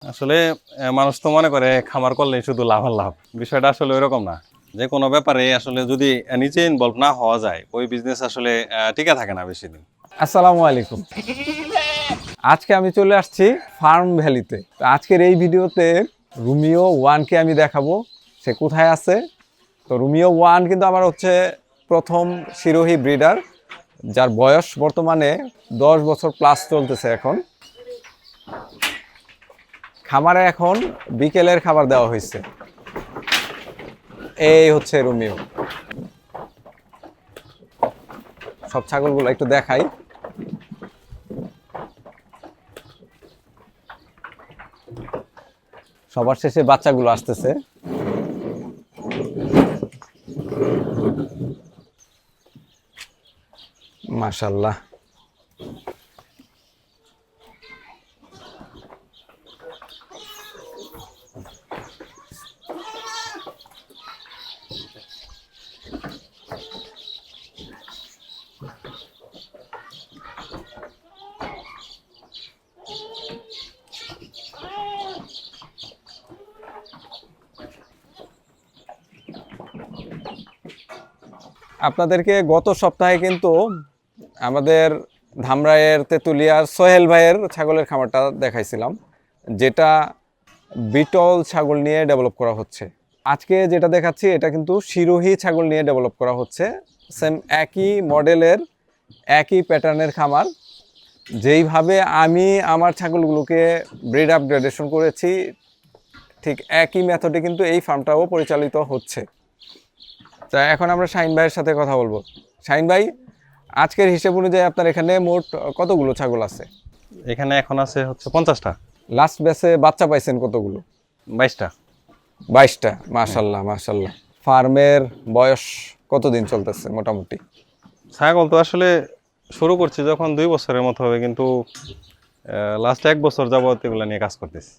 আসলে মানুষ তো মনে করে খামার করলে শুধু লাভ আর লাভ, বিষয়টা আসলে ওইরকম না। যে কোনো ব্যাপারে আসলে যদি নিজে ইনভলভ না হওয়া যায়, ওই বিজনেস আসলে টিকে থাকে না বেশি দিন। আসসালামু আলাইকুম। আজকে আমি চলে আসছি ফার্ম ভ্যালিতে। তো আজকের এই ভিডিওতে রোমিও ওয়ানকে আমি দেখাবো সে কোথায় আছে। তো রোমিও ওয়ান কিন্তু আমার হচ্ছে প্রথম শিরোহী ব্রিডার, যার বয়স বর্তমানে 10 বছর প্লাস চলতেছে। এখন খামারে এখন বিকেলের খাবার দেওয়া হয়েছে। এই হচ্ছে রোমিও। সব ছাগলগুলো একটু দেখাই। সবার শেষে বাচ্চাগুলো আসতেছে। মাশাআল্লাহ। আপনাদেরকে গত সপ্তাহে কিন্তু আমাদের ধামরাইয়ের তেঁতুলিয়ার সোহেল ভাইয়ের ছাগলের খামারটা দেখাইছিলাম, যেটা বিটল ছাগল নিয়ে ডেভেলপ করা হচ্ছে। আজকে যেটা দেখাচ্ছি এটা কিন্তু শিরোহী ছাগল নিয়ে ডেভেলপ করা হচ্ছে। সেম একই মডেলের, একই প্যাটার্নের খামার। যেইভাবে আমি আমার ছাগলগুলোকে ব্রিড আপগ্রেডেশন করেছি, ঠিক একই মেথডে কিন্তু এই ফার্মটাও পরিচালিত হচ্ছে। তা এখন আমরা শাহিন ভাইয়ের সাথে কথা বলবো। শাহিন ভাই, আজকের হিসেব অনুযায়ী আপনার এখানে মোট কতগুলো ছাগল আছে? এখানে এখন আছে হচ্ছে 50টা। লাস্ট ব্যাচে বাচ্চা পাইছেন কতগুলো? 22টা। 22টা। মাশাল্লাহ মাশাল্লাহ। ফার্মের বয়স কতদিন চলতেছে মোটামুটি? ছাগল তো আসলে শুরু করছি যখন 2 বছরের মতো হবে, কিন্তু লাস্ট 1 বছর যাবত এগুলো নিয়ে কাজ করতেছি।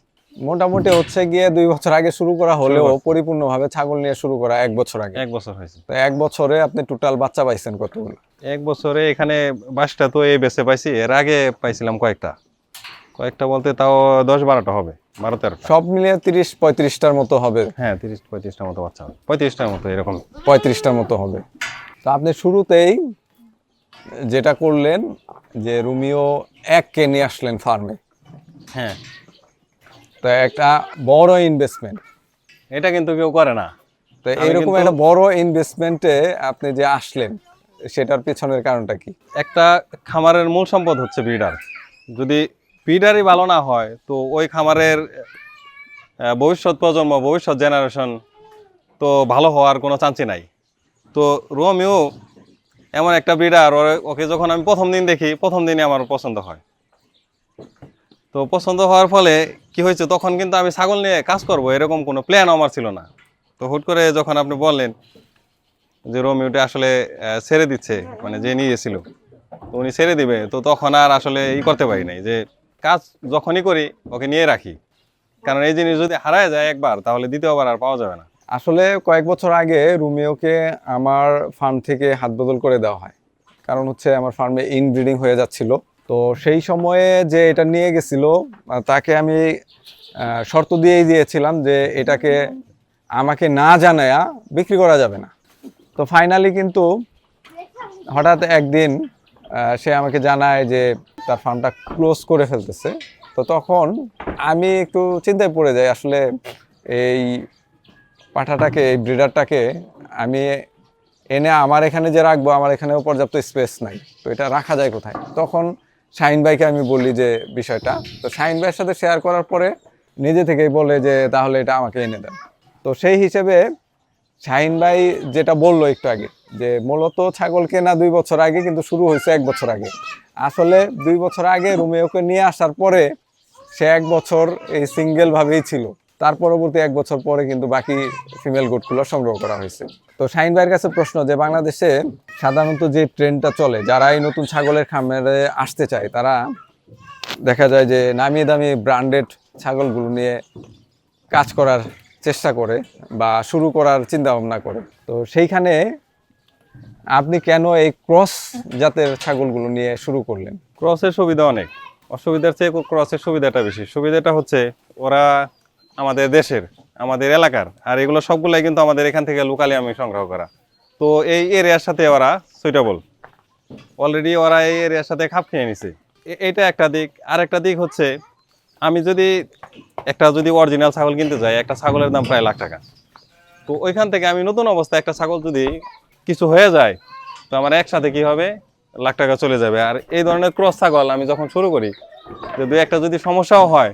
মোটামুটি হচ্ছে গিয়ে 2 বছর আগে শুরু করা হলেও পরিপূর্ণভাবে ছাগল নিয়ে শুরু করা 1 বছর আগে। 1 বছর হয়েছে। তো 1 বছরে আপনি টোটাল বাচ্চা পাইছেন কতগুলো? 1 বছরে এখানে 22টা তো এই বেচে পাইছি। এর আগে পাইছিলাম কয়েকটা বলতে তাও 10-12টা হবে, 12-13টা। সব মিলিয়ে 30-35টার মতো হবে। হ্যাঁ, 30-35টার মতো বাচ্চা হবে, 35টার মতো এরকম। 35টার মতো হবে। তো আপনি শুরুতেই যেটা করলেন যে রোমিও 1কে নিয়ে আসলেন ফার্মে। হ্যাঁ, তো একটা বড় ইনভেস্টমেন্ট, এটা কিন্তু কেউ করে না। তো এইরকম একটা বড় ইনভেস্টমেন্টে আপনি যে আসলেন, সেটার পেছনের কারণটা কি? একটা খামারের মূল সম্পদ হচ্ছে ব্রিডার। যদি ব্রিডারই ভালো না হয়, তো ওই খামারের ভবিষ্যৎ প্রজন্ম, ভবিষ্যৎ জেনারেশন তো ভালো হওয়ার কোনো চান্সই নাই। তো রোমিও এমন একটা ব্রিডার, ওকে যখন আমি প্রথম দিন দেখি, প্রথম দিনই আমার পছন্দ হয়। তো পছন্দ হওয়ার ফলে কি হয়েছে, তখন কিন্তু আমি ছাগল নিয়ে কাজ করব এরকম কোনো প্ল্যান আমার ছিল না। তো হুট করে যখন আপনি বললেন যে রোমিওটা আসলে ছেড়ে দিচ্ছে, মানে যে নিয়েছিল তো উনি ছেড়ে দিবে, তো তখন আর আসলে করতে পারি নাই যে কাজ যখনই করি ওকে নিয়ে রাখি। কারণ এই জিনিস যদি হারায় যায় একবার, তাহলে দ্বিতীয়বার আর পাওয়া যাবে না। আসলে কয়েক বছর আগে রোমিওকে আমার ফার্ম থেকে হাত বদল করে দেওয়া হয়। কারণ হচ্ছে আমার ফার্মে ইনব্রিডিং হয়ে যাচ্ছিল। তো সেই সময়ে যে এটা নিয়ে গেছিল, তাকে আমি শর্ত দিয়েই দিয়েছিলাম যে এটাকে আমাকে না জানায়া বিক্রি করা যাবে না। তো ফাইনালি কিন্তু হঠাৎ একদিন সে আমাকে জানায় যে তার ফার্মটা ক্লোজ করে ফেলতেছে। তো তখন আমি একটু চিন্তায় পড়ে যাই, আসলে এই পাঠাটাকে, এই ব্রিডারটাকে আমি এনে আমার এখানে যে রাখবো, আমার এখানেও পর্যাপ্ত স্পেস নাই, তো এটা রাখা যায় কোথায়? তখন শাহিন ভাইকে আমি বলি যে বিষয়টা, তো শাহিন ভাইয়ের সাথে শেয়ার করার পরে নিজে থেকেই বলে যে তাহলে এটা আমাকে এনে দেন। তো সেই হিসেবে শাহিন ভাই যেটা বললো একটু আগে, যে মূলত ছাগল কেনা 2 বছর আগে, কিন্তু শুরু হয়েছে 1 বছর আগে। আসলে 2 বছর আগে রোমিওকে নিয়ে আসার পরে সে 1 বছর এই সিঙ্গেল ভাবেই ছিল। তার পরবর্তী 1 বছর পরে কিন্তু বাকি ফিমেল গোটগুলো সংগ্রহ করা হয়েছে। তো শাহিন ভাইয়ের কাছে প্রশ্ন, যে বাংলাদেশে সাধারণত যে ট্রেন্ডটা চলে, যারা এই নতুন ছাগলের খামারে আসতে চায়, তারা দেখা যায় যে নামি দামি ব্র্যান্ডেড ছাগলগুলো নিয়ে কাজ করার চেষ্টা করে বা শুরু করার চিন্তা ভাবনা করে। তো সেইখানে আপনি কেন এই ক্রস জাতের ছাগলগুলো নিয়ে শুরু করলেন? ক্রসের সুবিধা অনেক। অসুবিধার চেয়ে ক্রসের সুবিধাটা বেশি। সুবিধাটা হচ্ছে ওরা আমাদের দেশের, আমাদের এলাকার, আর এগুলো সবগুলাই কিন্তু আমাদের এখান থেকে লোকালি আমি সংগ্রহ করা। তো এই এরিয়ার সাথে ওরা সুইটেবল, অলরেডি ওরা এই এরিয়ার সাথে খাপ খেয়ে নিছে। এইটা একটা দিক। আর একটা দিক হচ্ছে আমি যদি যদি অরিজিনাল ছাগল কিনতে যাই, একটা ছাগলের দাম প্রায় লাখ টাকা। তো ওইখান থেকে আমি নতুন অবস্থায় একটা ছাগল যদি কিছু হয়ে যায়, তো আমার একসাথে কি হবে, লাখ টাকা চলে যাবে। আর এই ধরনের ক্রস ছাগল আমি যখন শুরু করি, যে দুই একটা যদি সমস্যাও হয়,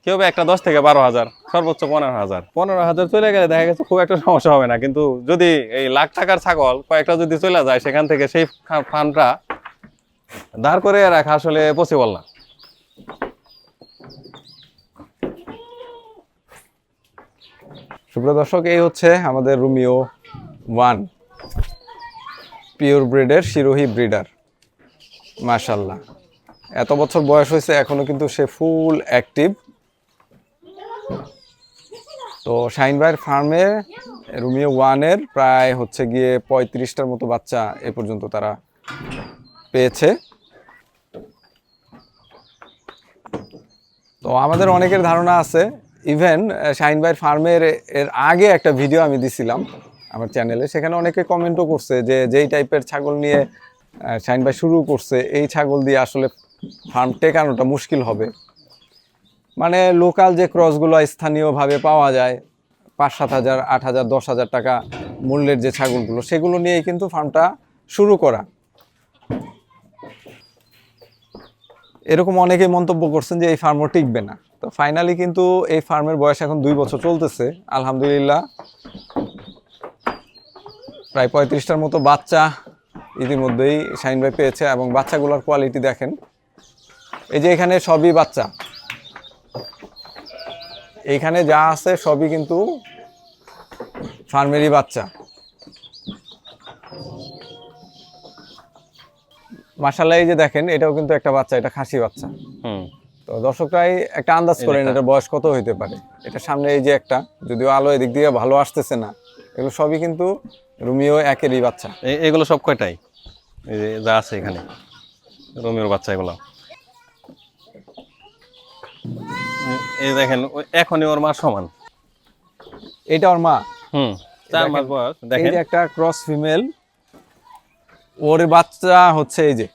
কি হবে, একটা 10 থেকে 12,000, সর্বোচ্চ 15,000। 15,000 চলে গেলে দেখা গেছে খুব একটা সমস্যা হবে না। কিন্তু যদি এই লাখ টাকার ছাগল কয়েকটা যদি চলে যায়, সেখান থেকে সেই ফান্ডটা দাঁড় করে রাখা আসলে পসিবল না। সুপ্রিয় দর্শক, এই হচ্ছে আমাদের রোমিও 1 পিওর ব্রিডের শিরোহী ব্রিডার। মাশাআল্লাহ, এত বছর বয়স হয়েছে এখনো কিন্তু সে ফুল অ্যাক্টিভ। তো শাহিন ভাইয়ের ফার্মে রোমিও 1-এর প্রায় হচ্ছে গিয়ে 35টার মতো বাচ্চা এ পর্যন্ত তারা পেয়েছে। তো আমাদের অনেকের ধারণা আছে, ইভেন শাহিন ভাইয়ের ফার্মের এর আগে একটা ভিডিও আমি দিছিলাম আমার চ্যানেলে, সেখানে অনেকে কমেন্টও করছে যে যেই টাইপের ছাগল নিয়ে শাহিন ভাই শুরু করছে, এই ছাগল দিয়ে আসলে ফার্ম টেকানোটা মুশকিল হবে। মানে লোকাল যে ক্রসগুলো স্থানীয়ভাবে পাওয়া যায় 5-7 হাজার, 8,000, 10,000 টাকা মূল্যের যে ছাগলগুলো, সেগুলো নিয়েই কিন্তু ফার্মটা শুরু করা। এরকম অনেকেই মন্তব্য করছেন যে এই ফার্মও টিকবে না। তো ফাইনালি কিন্তু এই ফার্মের বয়স এখন 2 বছর চলতেছে, আলহামদুলিল্লাহ প্রায় 35টার মতো বাচ্চা ইতিমধ্যেই শাহিন ভাই পেয়েছে। এবং বাচ্চাগুলোর কোয়ালিটি দেখেন, এই যে এখানে সবই বাচ্চা, এইখানে যা আছে সবই কিন্তু ফার্মেরই বাচ্চা। মাশাআল্লাহ, এই যে দেখেন, এটাও কিন্তু একটা বাচ্চা, এটা খাসি বাচ্চা। তো দর্শকরাই একটা আন্দাজ করেন এটার বয়স কত হইতে পারে। এটা সামনে এই যে একটা, যদিও আলো এদিক দিয়ে ভালো আসতেছে না, এগুলো সবই কিন্তু রোমিও 1-এরই বাচ্চা। এগুলো সব কয়টাই এই যে যা আছে এখানে রোমিওর বাচ্চা এগুলো। এই দেখেন, এখনই ওর মা সমান। এটা ওর মা। 4 মাস বয়স। এই দেখেন যে একটা ক্রস ফিমেল, ওর বাচ্চা হচ্ছে এই যে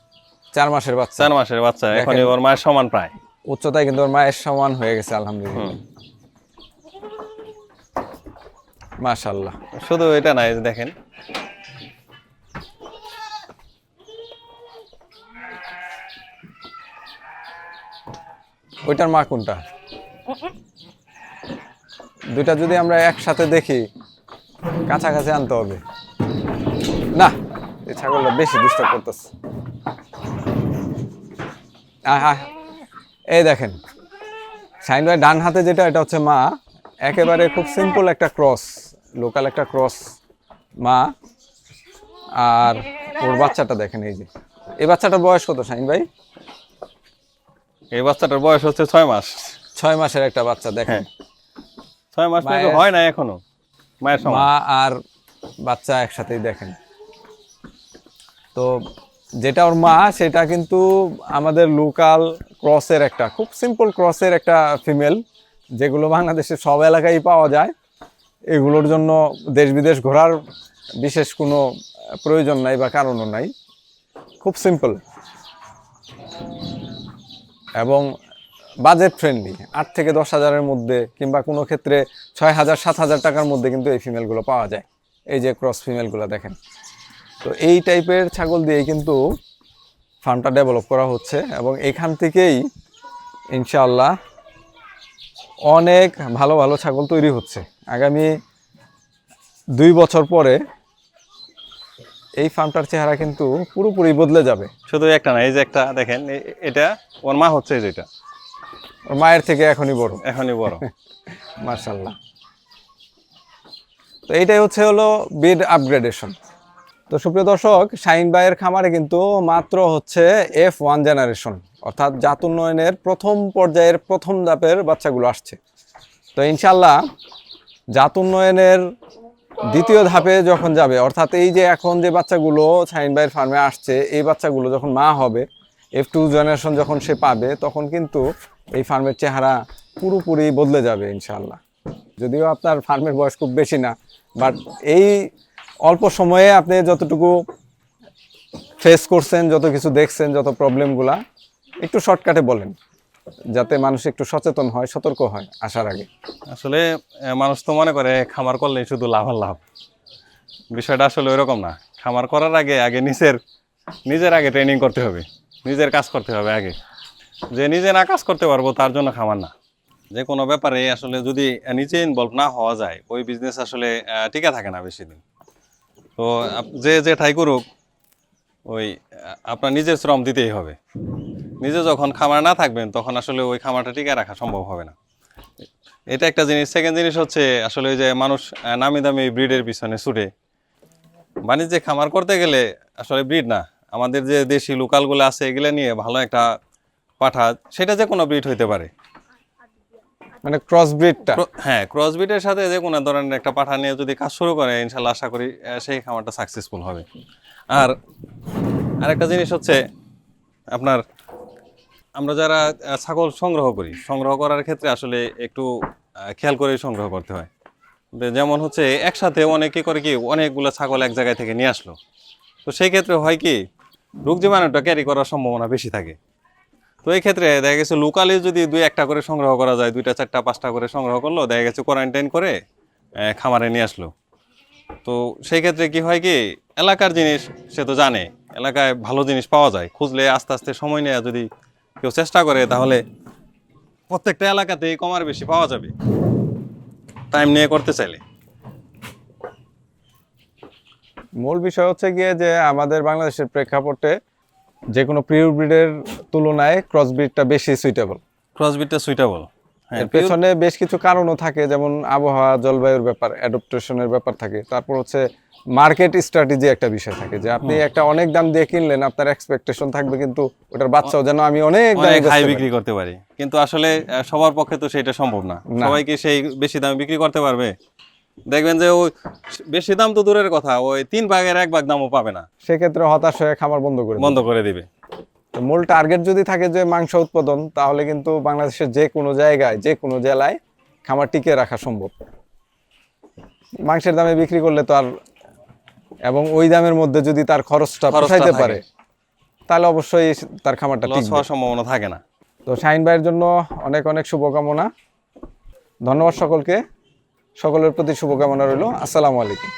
4 মাসের বাচ্চা। 4 মাসের বাচ্চা, এখনই ওর মায়ের সমান প্রায়। উচ্চতায় কিন্তু ওর মায়ের সমান হয়ে গেছে আলহামদুলিল্লাহ। মাশাআল্লাহ। শুধু এটা না, এই যে দেখেন, ওইটার মা কোনটা? দুইটা যদি আমরা একসাথে দেখি, কাছাকাছি আনতে হবে না, এই ছাগলটা বেশি ডিস্টার্ব করতেছে। এই দেখেন, শাহিন ভাই ডান হাতে যেটা, এটা হচ্ছে মা। একেবারে খুব সিম্পল একটা ক্রস, লোকাল একটা ক্রস মা। আর ওর বাচ্চাটা দেখেন, এই যে এই বাচ্চাটার বয়স কত শাহিন ভাই? এই বাচ্চাটার বয়স হচ্ছে 6 মাস। 6 মাসের একটা বাচ্চা দেখেন। 6 মাস কিন্তু হয় না এখনো মায়ের সমান। মা আর বাচ্চা একসাথেই দেখেন। তো যেটা ওর মা, সেটা কিন্তু আমাদের লোকাল ক্রসের একটা, খুব সিম্পল ক্রসের একটা ফিমেল, যেগুলো বাংলাদেশের সব এলাকায় পাওয়া যায়। এগুলোর জন্য দেশ বিদেশ ঘোরার বিশেষ কোনো প্রয়োজন নাই বা কারণও নাই, খুব সিম্পল এবং বাজেট ফ্রেন্ডলি। 8 থেকে 10,000-এর মধ্যে, কিংবা কোনো ক্ষেত্রে 6,000, 7,000 টাকার মধ্যে কিন্তু এই ফিমেলগুলো পাওয়া যায়। এই যে ক্রস ফিমেলগুলো দেখেন। তো এই টাইপের ছাগল দিয়েই কিন্তু ফার্মটা ডেভেলপ করা হচ্ছে, এবং এখান থেকেই ইনশাআল্লাহ অনেক ভালো ভালো ছাগল তৈরি হচ্ছে। আগামী 2 বছর পরে এই ফার্মটার চেহারা কিন্তু পুরোপুরি বদলে যাবে। শুধু একটা না, এই যে একটা দেখেন, এটা ওর মা হচ্ছে, যেটা ওর মায়ের থেকে এখনই বড়। মাশাআল্লাহ। তো এইটাই হলো ব্রিড আপগ্রেডেশন। তো সুপ্রিয় দর্শক, শাহিন ভাইয়ের খামারে কিন্তু মাত্র হচ্ছে F1 জেনারেশন, অর্থাৎ জাত উন্নয়নের প্রথম পর্যায়ের প্রথম ধাপের বাচ্চাগুলো আসছে। তো ইনশাল্লাহ জাত উন্নয়নের দ্বিতীয় ধাপে যখন যাবে, অর্থাৎ এই যে এখন যে বাচ্চাগুলো শাহিন ভাইয়ের ফার্মে আসছে, এই বাচ্চাগুলো যখন মা হবে, F2 জেনারেশন যখন সে পাবে তখন কিন্তু এই ফার্মের চেহারা পুরোপুরি বদলে যাবে ইনশাআল্লাহ। যদিও আপনার ফার্মের বয়স খুব বেশি না, বাট এই অল্প সময়ে আপনি যতটুকু ফেস করছেন, যত কিছু দেখছেন, যত প্রবলেমগুলা একটু শর্টকাটে বলেন, যাতে মানুষ একটু সচেতন হয়, সতর্ক হয় আসার আগে। আসলে মানুষ তো মনে করে খামার করলেই শুধু লাভ আর লাভ। বিষয়টা আসলে ওইরকম না। খামার করার আগে আগে নিজের আগে ট্রেনিং করতে হবে, নিজের কাজ করতে হবে আগে। যে নিজে না কাজ করতে পারবো তার জন্য খামার না। যে কোনো ব্যাপারে আসলে যদি নিজে ইনভলভ না হওয়া যায়, ওই বিজনেস আসলে টিকে থাকে না বেশি দিন। তো যে ঠাই করুক, ওই আপনার নিজের শ্রম দিতেই হবে। নিজে যখন খামার না থাকবেন তখন আসলে ওই খামারটা টিকে রাখা সম্ভব হবে না। এটা একটা জিনিস। সেকেন্ড জিনিস হচ্ছে আসলে ওই যে মানুষ নামি দামি ব্রিডের পিছনে ছুটে। বাণিজ্যিক খামার করতে গেলে আসলে ব্রিড না, আমাদের যে দেশি লোকালগুলো আছে এগুলো নিয়ে ভালো একটা পাঠা, সেটা যে কোনো ব্রিড হইতে পারে। মানে ক্রস ব্রিডটা, হ্যাঁ, ক্রস ব্রিডের সাথে যে কোনো ধরনের একটা পাঠা নিয়ে যদি কাজ শুরু করে, ইনশাল্লাহ আশা করি সেই খামারটা সাকসেসফুল হবে। আর আরেকটা জিনিস হচ্ছে আপনার, আমরা যারা ছাগল সংগ্রহ করার ক্ষেত্রে আসলে একটু খেয়াল করে সংগ্রহ করতে হয়। যেমন হচ্ছে একসাথে অনেকে করে কি অনেকগুলো ছাগল এক জায়গায় থেকে নিয়ে আসলো, তো সেই ক্ষেত্রে হয় কি রোগ জীবাণুটা ক্যারি করার সম্ভাবনা বেশি থাকে। তো এই ক্ষেত্রে দেখা গেছে লোকালি যদি 2-1টা করে সংগ্রহ করা যায়, 2টা 4টা 5টা করে সংগ্রহ করলো, দেখা গেছে কোয়ারেন্টাইন করে খামারে নিয়ে আসলো। তো সেই ক্ষেত্রে কি হয় কি, এলাকার জিনিস সে তো জানে, এলাকায় ভালো জিনিস পাওয়া যায়, খুঁজলে আস্তে আস্তে সময় নেওয়া যদি কেউ চেষ্টা করে তাহলে প্রত্যেকটা এলাকাতেই কমার বেশি পাওয়া যাবে, টাইম নিয়ে করতে চাইলে। মূল বিষয় হচ্ছে গিয়ে যে আমাদের বাংলাদেশের প্রেক্ষাপটে যে কোনো পিওর ব্রিডের তুলনায় ক্রস ব্রিডটা বেশি সুইটেবল। ক্রসবিটটা সুইটেবল। হ্যাঁ, এর পেছনে বেশ কিছু কারণও থাকে, যেমন আবহাওয়া, জলবায়ুর ব্যাপার, অ্যাডাপ্টেশনের ব্যাপার থাকে। তারপর হচ্ছে মার্কেট স্ট্র্যাটেজি একটা বিষয় থাকে, যে আপনি একটা অনেক দাম দিয়ে কিনলেন, আপনার এক্সপেকটেশন থাকবে কিন্তু ওটার বাচ্চাও যেন আমি অনেক দামে হাই বিক্রি করতে পারি, কিন্তু আসলে সবার পক্ষে তো সেটা সম্ভব না। সবাইকে সেই বেশি দামে বিক্রি করতে পারবে? দেখবেন যে ওই বেশি দাম তো দূরের কথা, ওই 3 ভাগের 1 ভাগ দামও পাবে না, সেক্ষেত্রে হতাশ হয়ে খামার বন্ধ করে দিবে। তো মূল টার্গেট যদি থাকে যে মাংস উৎপাদন, তাহলে কিন্তু বাংলাদেশের যে কোনো জায়গায়, যে কোনো জেলায় খামার টিকে রাখা সম্ভব। মাংসের দামে বিক্রি করলে তো আর, এবং ওই দামের মধ্যে যদি তার খরচটা পোষাইতে পারে, তাহলে অবশ্যই তার খামারটা লস হওয়ার সম্ভাবনা থাকে না। তো শাহিন ভাইয়ের জন্য অনেক অনেক শুভকামনা। ধন্যবাদ সকলকে, সকলের প্রতি শুভকামনা রইল। আসসালামু আলাইকুম।